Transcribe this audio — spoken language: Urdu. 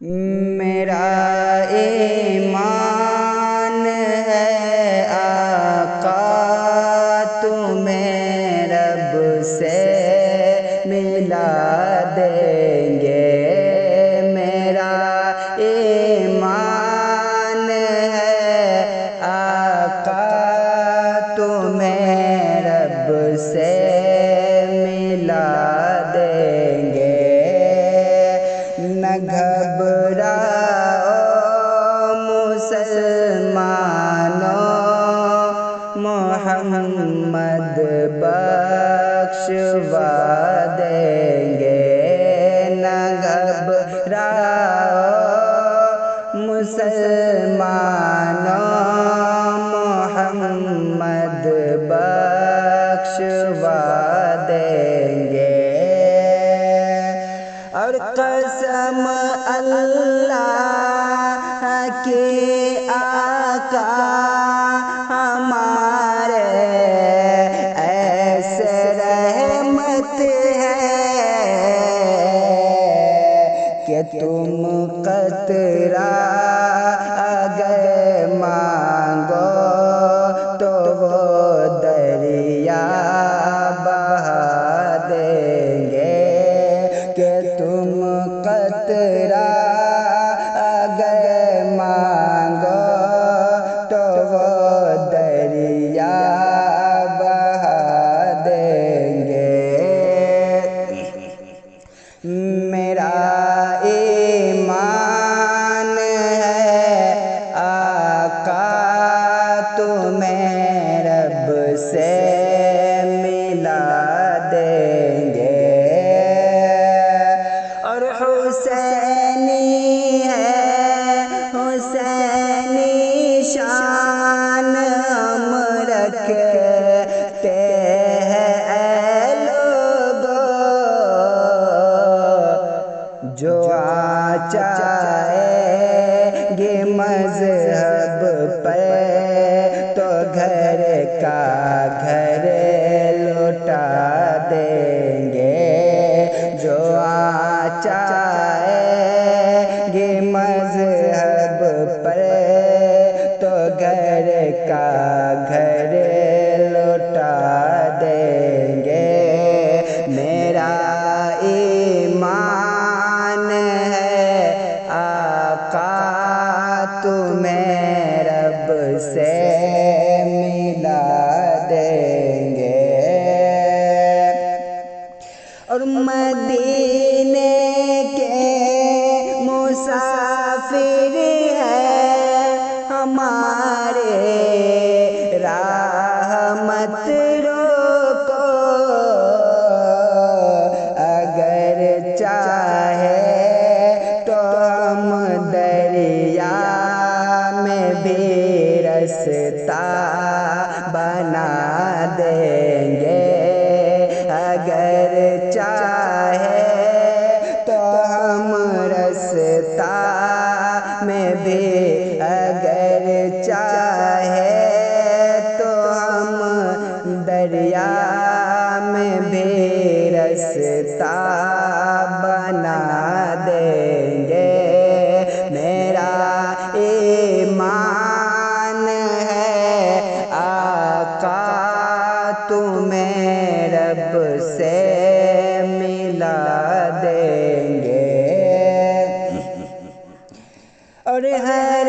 میرا ایمان ہے آقا تمہیں رب سے ملا دیں گے۔ میرا ایمان ہے آقا تمہیں رب سے ملا دیں گے۔ نہ گھبراؤ مسلمانوں محمد بخشوا دیں گے۔ نہ گھبراؤ مسلمانوں محمد بخشوا دیں گے۔ اور قسم اللہ کی آقا ہمارے ایسے رحمت ہے کہ تم قطرہ اگر مانگو تو وہ دریا بہا دیں گے۔ کہ تم قطرہ اگر مانگو تو وہ دریا بہا دیں گے۔ میرا ایمان ہے آقا تمہیں رب سے ملا دیں گے۔ اور حسینی ہے حسینی شان ہم رکھتے ہیں اے لوگو، جو چاہے گے مذہب پر تو گھر کا گھر لوٹا دیں گے۔ جو چاہے گے مذہب پر تو گھر کا گھر لوٹا دیں گے۔ میرا ایمان ہے آقا تمہیں رب سے ملا دیں گے۔ اور مدینے کے مسافر ہیں ہمارے راہ مت روکو، اگر چاہے تو ہم دریا میں بھی رستہ بنا دیں گے۔ اگر چاہے تو ہم رستہ میں بھی، اگر چاہے تو ہم دریا میں بھی رستہ بنا دیں گے۔ میرا ایمان ہے آقا تمہیں رب سے ملا دیں گے۔ اور ہر